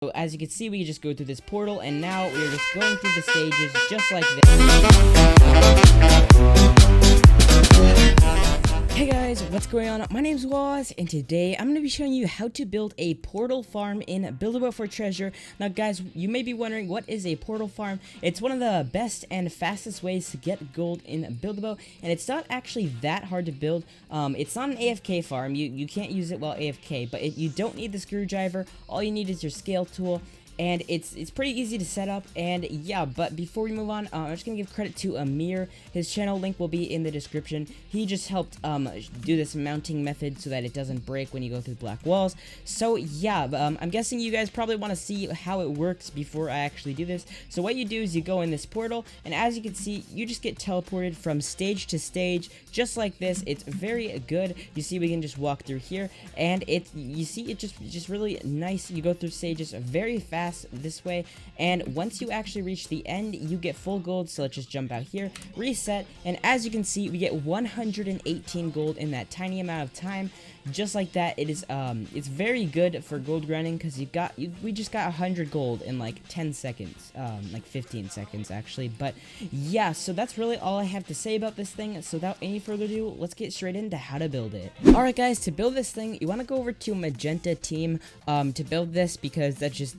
So as you can see, we just go through this portal, and now we're just going through the stages just like this. Hey guys, what's going on? My name's Wazz, and today I'm going to be showing you how to build a portal farm in Build-A-Boat for Treasure. Now guys, you may be wondering, what is a portal farm? It's one of the best and fastest ways to get gold in Build-A-Boat, and it's not actually that hard to build. It's not an AFK farm. You can't use it while AFK, but you don't need the screwdriver. All you need is your scale tool. And it's pretty easy to set up, and yeah, but before we move on, I'm just gonna give credit to Amir. His channel link will be in the description. He just helped do this mounting method so that it doesn't break when you go through black walls. So yeah, I'm guessing you guys probably want to see how it works before I actually do this. So what you do is you go in this portal, and as you can see, you just get teleported from stage to stage, just like this. It's very good. You see, we can just walk through here, and you see, it's just really nice. You go through stages very fast this way, and once you actually reach the end, you get full gold. So let's just jump out here, reset, and as you can see, we get 118 gold in that tiny amount of time, just like that. It is it's very good for gold grinding, because we just got 100 gold in like 10 seconds, like 15 seconds actually. But yeah, so that's really all I have to say about this thing. So without any further ado, let's get straight into how to build it. Alright guys, to build this thing, you want to go over to Magenta Team to build this, because that's just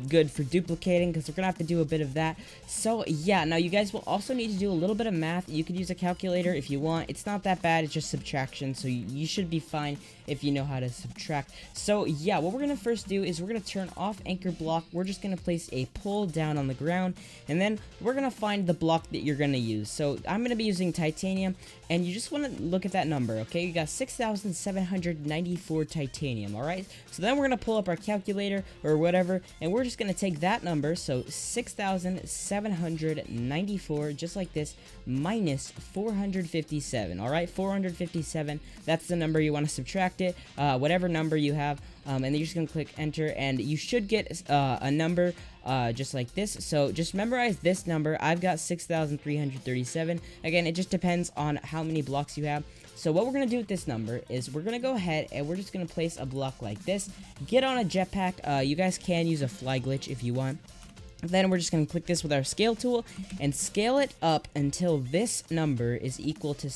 good for duplicating, because we're gonna have to do a bit of that. So yeah, now you guys will also need to do a little bit of math. You could use a calculator if you want. It's not that bad. It's just subtraction, so you should be fine if you know how to subtract. So yeah, what we're gonna first do is we're gonna turn off anchor block. We're just gonna place a pole down on the ground, and then we're gonna find the block that you're gonna use. So I'm gonna be using titanium, and you just want to look at that number. Okay, you got 6,794 titanium. All right, so then we're gonna pull up our calculator or whatever, and we're just gonna take that number, so 6,794, just like this, minus 457. All right, 457, that's the number you want to subtract it, whatever number you have, and then you're just gonna click enter, and you should get a number just like this. So just memorize this number. I've got 6,337. Again, it just depends on how many blocks you have. So what we're going to do with this number is we're going to go ahead and we're just going to place a block like this. Get on a jetpack. You guys can use a fly glitch if you want. Then we're just going to click this with our scale tool and scale it up until this number is equal to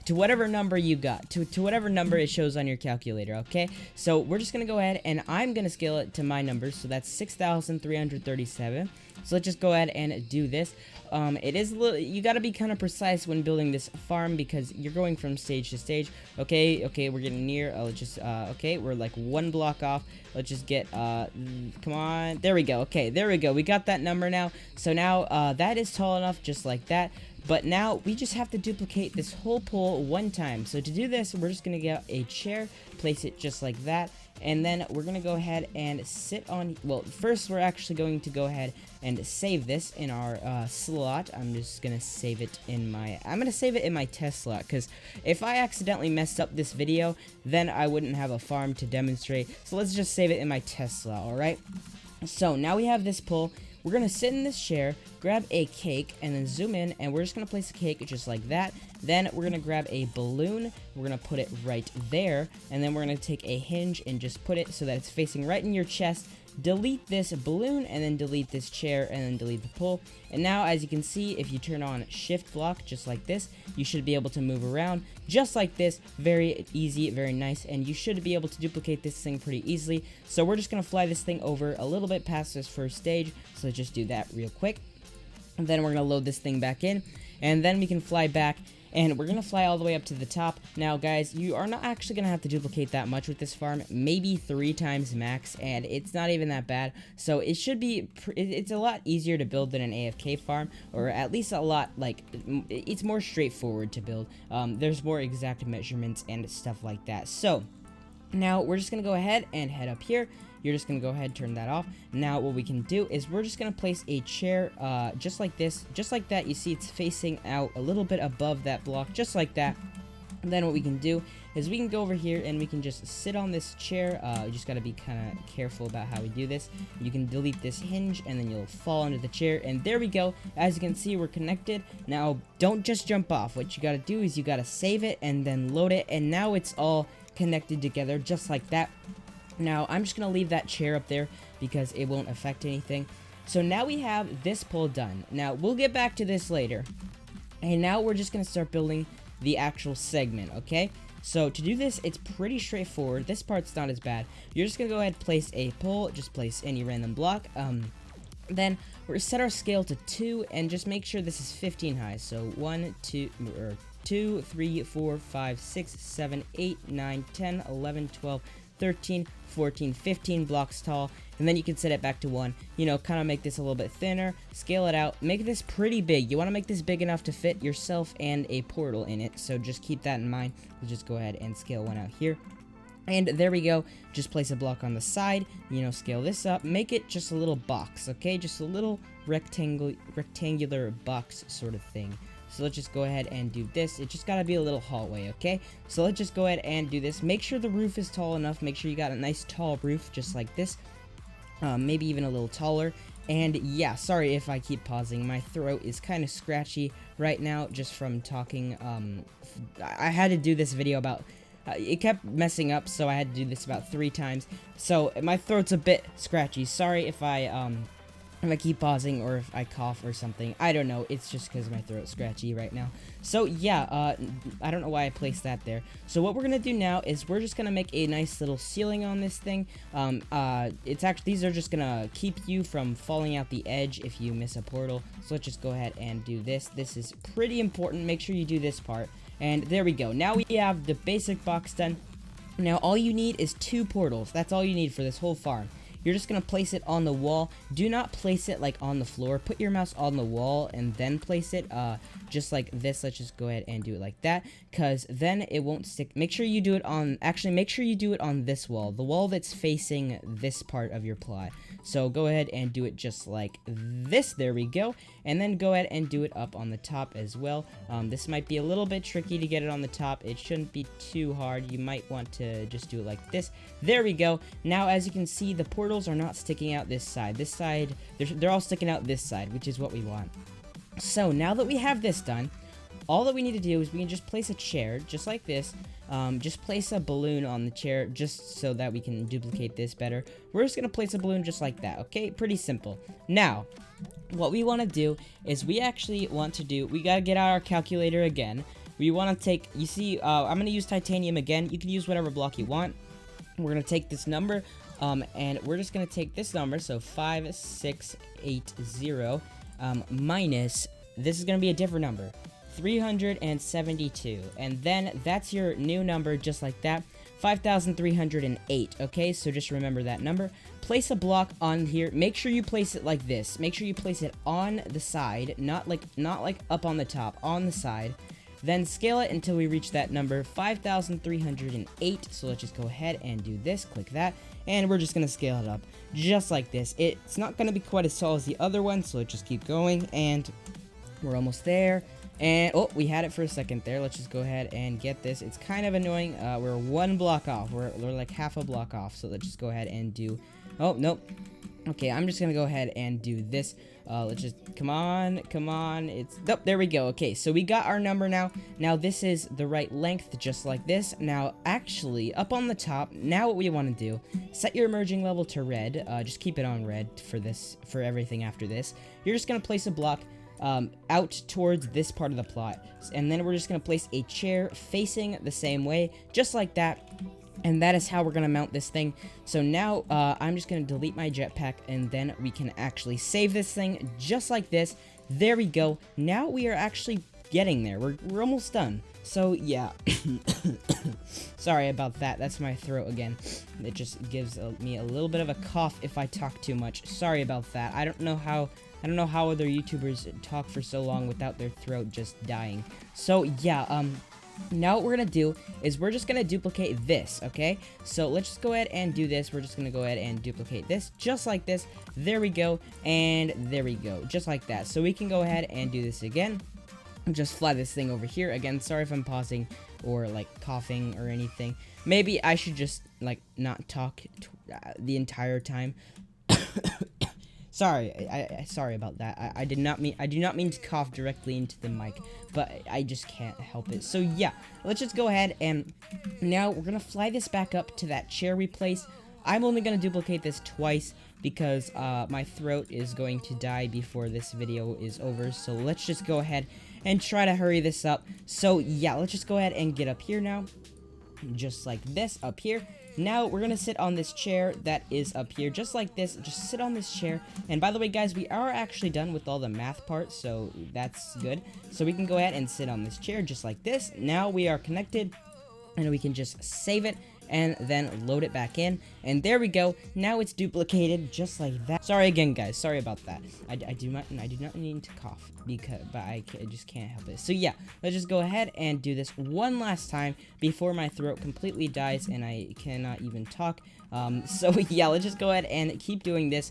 whatever number you got, to whatever number it shows on your calculator. Okay, so we're just gonna go ahead and I'm gonna scale it to my number, so that's 6,337. So let's just go ahead and do this. It is a little, you got to be kind of precise when building this farm, because you're going from stage to stage. Okay, we're getting near. Let's just okay, we're like one block off. Let's just get come on, there we go. Okay, there we go, we got that number now. So now that is tall enough, just like that. But now we just have to duplicate this whole pole one time. So to do this, we're just going to get a chair, place it just like that, and then we're going to go ahead and sit on, well, first we're actually going to go ahead and save this in our slot. I'm just going to save it in my, test slot, because if I accidentally messed up this video, then I wouldn't have a farm to demonstrate. So let's just save it in my test slot, alright? So now we have this pole. We're going to sit in this chair, grab a cake, and then zoom in, and we're just going to place a cake just like that. Then we're going to grab a balloon, we're going to put it right there, and then we're going to take a hinge and just put it so that it's facing right in your chest. Delete this balloon, and then delete this chair, and then delete the pole. And now, as you can see, if you turn on shift block just like this, you should be able to move around just like this. Very easy, very nice, and you should be able to duplicate this thing pretty easily. So we're just going to fly this thing over a little bit past this first stage, so let's just do that real quick. And then we're going to load this thing back in, and then we can fly back. And we're going to fly all the way up to the top. Now, guys, you are not actually going to have to duplicate that much with this farm. Maybe 3 times max, and it's not even that bad. So it should be, it's a lot easier to build than an AFK farm, or at least a lot, like, it's more straightforward to build. There's more exact measurements and stuff like that. So now we're just going to go ahead and head up here. You're just going to go ahead and turn that off. Now what we can do is we're just going to place a chair just like this, just like that. You see it's facing out a little bit above that block, just like that. And then what we can do is we can go over here and we can just sit on this chair. You just got to be kind of careful about how we do this. You can delete this hinge, and then you'll fall under the chair, and there we go. As you can see, we're connected. Now don't just jump off. What you got to do is you got to save it and then load it, and now it's all connected together just like that. Now, I'm just going to leave that chair up there because it won't affect anything. So now we have this pole done. Now, we'll get back to this later. And now we're just going to start building the actual segment, okay? So to do this, it's pretty straightforward. This part's not as bad. You're just going to go ahead and place a pole. Just place any random block. Then we're going to set our scale to 2 and just make sure this is 15 high. So 1, 2, 3, 4, 5, 6, 7, 8, 9, 10, 11, 12, 13, 14, 15 blocks tall, and then you can set it back to 1, you know, kind of make this a little bit thinner, scale it out, make this pretty big. You want to make this big enough to fit yourself and a portal in it, so just keep that in mind. We'll just go ahead and scale one out here. And there we go. Just place a block on the side, you know, scale this up, make it just a little box, okay? Just a little rectangular box sort of thing. So let's just go ahead and do this. It just gotta be a little hallway, okay? So let's just go ahead and do this. Make sure the roof is tall enough. Make sure you got a nice tall roof, just like this. Maybe even a little taller. And yeah, sorry if I keep pausing. My throat is kind of scratchy right now, just from talking. I had to do this video about... it kept messing up, so I had to do this about 3 times. So my throat's a bit scratchy. Sorry if I keep pausing or if I cough or something. I don't know. It's just because my throat's scratchy right now. So yeah, I don't know why I placed that there. So what we're gonna do now is we're just gonna make a nice little ceiling on this thing. It's actually, these are just gonna keep you from falling out the edge if you miss a portal. So let's just go ahead and do this. This is pretty important. Make sure you do this part. And there we go. Now we have the basic box done. Now all you need is 2 portals. That's all you need for this whole farm. You're just going to place it on the wall. Do not place it like on the floor. Put your mouse on the wall and then place it just like this. Let's just go ahead and do it like that, because then it won't stick. Make sure you do it on, actually make sure you do it on this wall, the wall that's facing this part of your plot. So go ahead and do it just like this. There we go. And then go ahead and do it up on the top as well. This might be a little bit tricky to get it on the top. It shouldn't be too hard. You might want to just do it like this. There we go. Now, as you can see, the portals are not sticking out this side. This side, they're all sticking out this side, which is what we want. So now that we have this done, all that we need to do is we can just place a chair just like this. Just place a balloon on the chair just so that we can duplicate this better. We're just gonna place a balloon just like that, okay? Pretty simple. Now, what we want to do is we gotta get out our calculator again. We want to take, you see, I'm gonna use titanium again. You can use whatever block you want. We're gonna take this number, and we're just gonna take this number, so 5680, minus, this is gonna be a different number, 372, and then that's your new number just like that, 5,308, okay? So just remember that number. Place a block on here. Make sure you place it like this. Make sure you place it on the side, not like up on the top, on the side. Then scale it until we reach that number, 5,308. So let's just go ahead and do this, click that, and we're just gonna scale it up just like this. It's not gonna be quite as tall as the other one, so let's just keep going, and we're almost there. And, oh, we had it for a second there. Let's just go ahead and get this. It's kind of annoying. We're 1 block off. We're like half a block off. So let's just go ahead and do... Oh, nope. Okay, I'm just going to go ahead and do this. Let's just... Come on. It's... Nope, there we go. Okay, so we got our number now. Now, this is the right length, just like this. Now, actually, up on the top, now what we want to do, set your emerging level to red. Just keep it on red for everything after this. You're just going to place a block out towards this part of the plot, and then we're just going to place a chair facing the same way, just like that, and that is how we're going to mount this thing. So now I'm just going to delete my jetpack, and then we can actually save this thing just like this. There we go. Now we are actually getting there. We're almost done. So yeah, sorry about that. That's my throat again. It just gives me a little bit of a cough if I talk too much. Sorry about that. I don't know how other YouTubers talk for so long without their throat just dying. So yeah, now what we're gonna do is we're just gonna duplicate this, okay? So let's just go ahead and do this. We're just gonna go ahead and duplicate this just like this. There we go, and there we go, just like that. So we can go ahead and do this again. Just fly this thing over here. Again, sorry if I'm pausing or like coughing or anything. Maybe I should just like not talk the entire time. Sorry, sorry about that. I do not mean to cough directly into the mic, but I just can't help it. So yeah, let's just go ahead and now we're gonna fly this back up to that chair we placed. I'm only going to duplicate this twice because my throat is going to die before this video is over. So let's just go ahead and try to hurry this up. So yeah, let's just go ahead and get up here now. Just like this, up here. Now we're gonna sit on this chair that is up here, just like this. Just sit on this chair. And by the way, guys, we are actually done with all the math parts, so that's good. So we can go ahead and sit on this chair just like this. Now we are connected, and we can just save it and then load it back in, and there we go. Now it's duplicated just like that. Sorry again, guys, sorry about that. I do not need to cough but I just can't help it. So yeah, let's just go ahead and do this one last time before my throat completely dies and I cannot even talk. So yeah, let's just go ahead and keep doing this.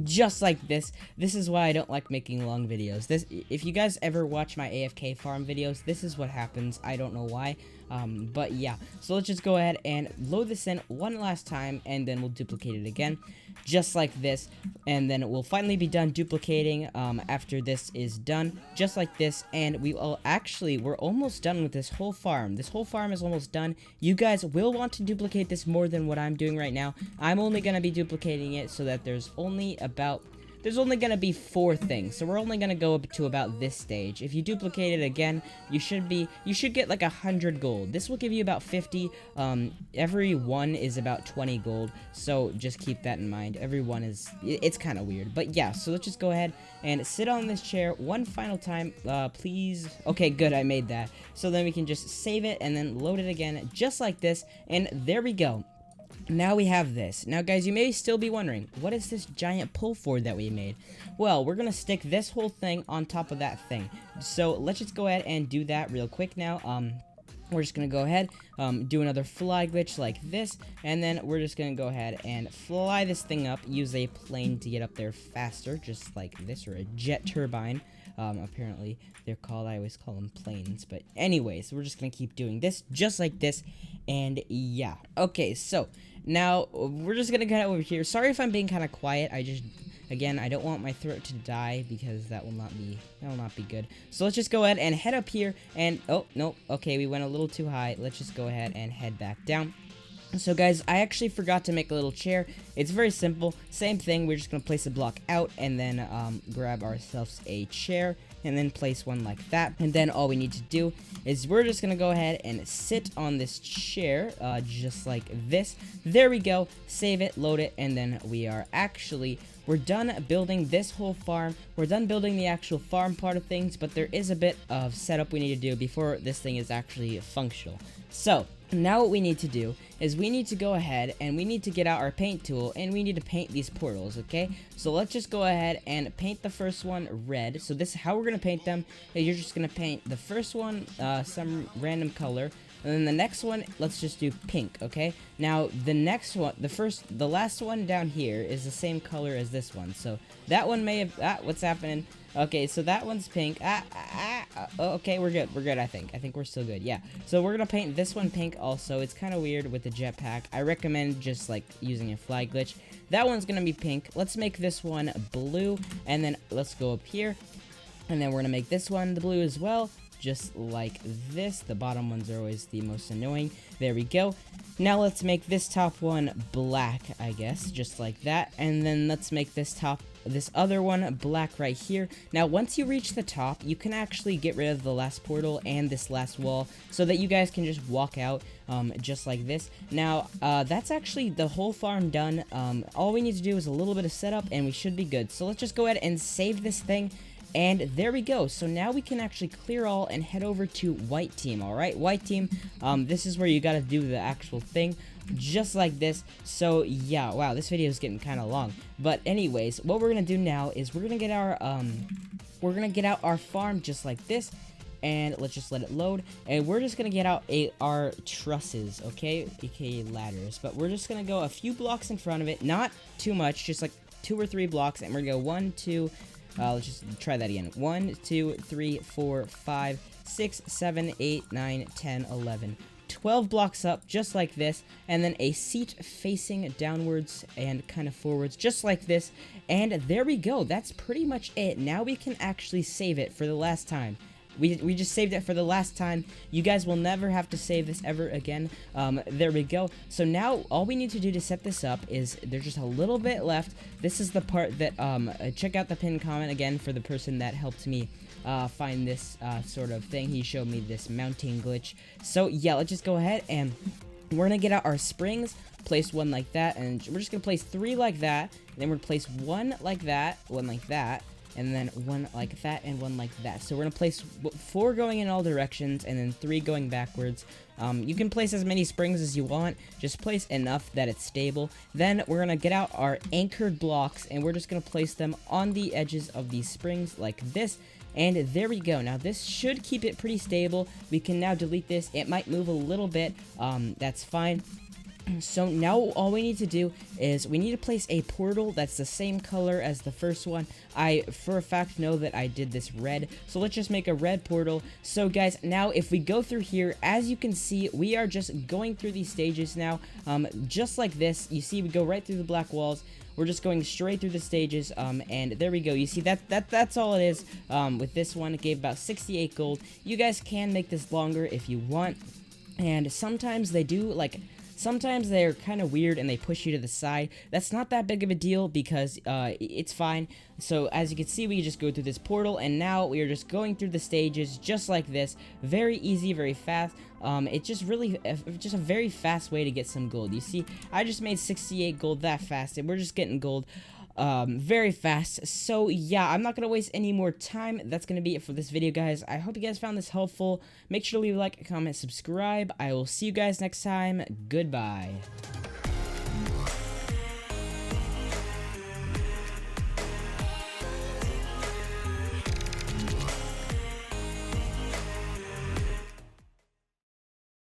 Just like this. This is why I don't like making long videos. If you guys ever watch my AFK farm videos, this is what happens. I don't know why. But yeah, so let's just go ahead and load this in one last time, and then we'll duplicate it again, just like this, and then we'll finally be done duplicating after this is done, just like this. And we're almost done with this whole farm. This whole farm is almost done. You guys will want to duplicate this more than what I'm doing right now. I'm only going to be duplicating it so that there's only gonna be 4 things, so we're only gonna go up to about this stage. If you duplicate it again, you should get like 100 gold. This will give you about 50. Every one is about 20 gold, so just keep that in mind. Every one it's kind of weird, but yeah. So let's just go ahead and sit on this chair one final time, please. Okay, good, I made that. So then we can just save it and then load it again, just like this, and there we go. Now we have this. Now guys, you may still be wondering, what is this giant pull forward that we made? Well, we're gonna stick this whole thing on top of that thing. So let's just go ahead and do that real quick now. We're just gonna go ahead, do another fly glitch like this, and then we're just gonna go ahead and fly this thing up, use a plane to get up there faster, just like this, or a jet turbine. Apparently they're called, I always call them planes, but anyways, we're just gonna keep doing this, just like this, and yeah. Okay, so now we're just gonna get over here. Sorry if I'm being kind of quiet. Again, I don't want my throat to die because that will not be good. So let's just go ahead and head up here, and oh no, okay, we went a little too high. Let's just go ahead and head back down. So guys, I actually forgot to make a little chair. It's very simple. Same thing. We're just going to place a block out and then grab ourselves a chair and then place one like that. And then all we need to do is we're just going to go ahead and sit on this chair just like this. There we go. Save it, load it, and then we're done building this whole farm. We're done building the actual farm part of things, but there is a bit of setup we need to do before this thing is actually functional. So now what we need to do is we need to go ahead and we need to get out our paint tool and we need to paint these portals, okay? So let's just go ahead and paint the first one red. So this is how we're going to paint them. You're just going to paint the first one some random color. And then the next one, let's just do pink, okay? Now, the next one, the last one down here is the same color as this one. So that one may have, what's happening? Okay, so that one's pink. Okay, we're good, I think. I think we're still good, yeah. So we're gonna paint this one pink also. It's kind of weird with the jetpack. I recommend just, like, using a fly glitch. That one's gonna be pink. Let's make this one blue, and then let's go up here. And then we're gonna make this one the blue as well, just like this. The bottom ones are always the most annoying. There we go. Now let's make this top one black, I guess, just like that. And then let's make this other one black right here. Now once you reach the top, you can actually get rid of the last portal and this last wall so that you guys can just walk out just like this. Now that's actually the whole farm done. All we need to do is a little bit of setup and we should be good. So let's just go ahead and save this thing. And there we go. So now we can actually clear all and head over to white team. All right, white team. This is where you got to do the actual thing, just like this. So yeah, wow, this video is getting kind of long. But anyways, what we're gonna do now is we're gonna get out our farm just like this. And let's just let it load. And we're just gonna get out our trusses, okay, aka ladders. But we're just gonna go a few blocks in front of it, not too much, just like 2 or 3 blocks. And we're gonna go 1, 2. Let's just try that again. 1, 2, 3, 4, 5, 6, 7, 8, 9, 10, 11, 12 blocks up, just like this, and then a seat facing downwards and kind of forwards, just like this. And there we go. That's pretty much it. Now we can actually save it for the last time. we just saved it for the last time. You guys will never have to save this ever again. There we go. So now all we need to do to set this up is there's just a little bit left. This is the part that check out the pinned comment again for the person that helped me find this sort of thing. He showed me this mounting glitch. So yeah, let's just go ahead and we're gonna get out our springs, place one like that, and we're just gonna place 3 like that, and then we're gonna place 1 like that, 1 like that, and then 1 like that, and 1 like that. So we're gonna place 4 going in all directions, and then 3 going backwards. You can place as many springs as you want, just place enough that it's stable. Then we're gonna get out our anchored blocks, and we're just gonna place them on the edges of these springs like this. And there we go. Now this should keep it pretty stable. We can now delete this. It might move a little bit. That's fine. So now all we need to do is we need to place a portal that's the same color as the first one. I for a fact know that I did this red, so let's just make a red portal. So guys, now if we go through here, as you can see, we are just going through these stages now, just like this. You see we go right through the black walls. We're just going straight through the stages, and there we go. You see, that's all it is. With this one, it gave about 68 gold. You guys can make this longer if you want, and sometimes they do, like, sometimes they're kind of weird and they push you to the side. That's not that big of a deal because it's fine. So as you can see, we just go through this portal, and now we are just going through the stages just like this. Very easy, very fast. It's just really just a very fast way to get some gold. You see, I just made 68 gold that fast, and we're just getting gold very fast. So yeah, I'm not gonna waste any more time. That's gonna be it for this video, guys. I hope you guys found this helpful. Make sure to leave a like, comment, subscribe. I will see you guys next time. Goodbye.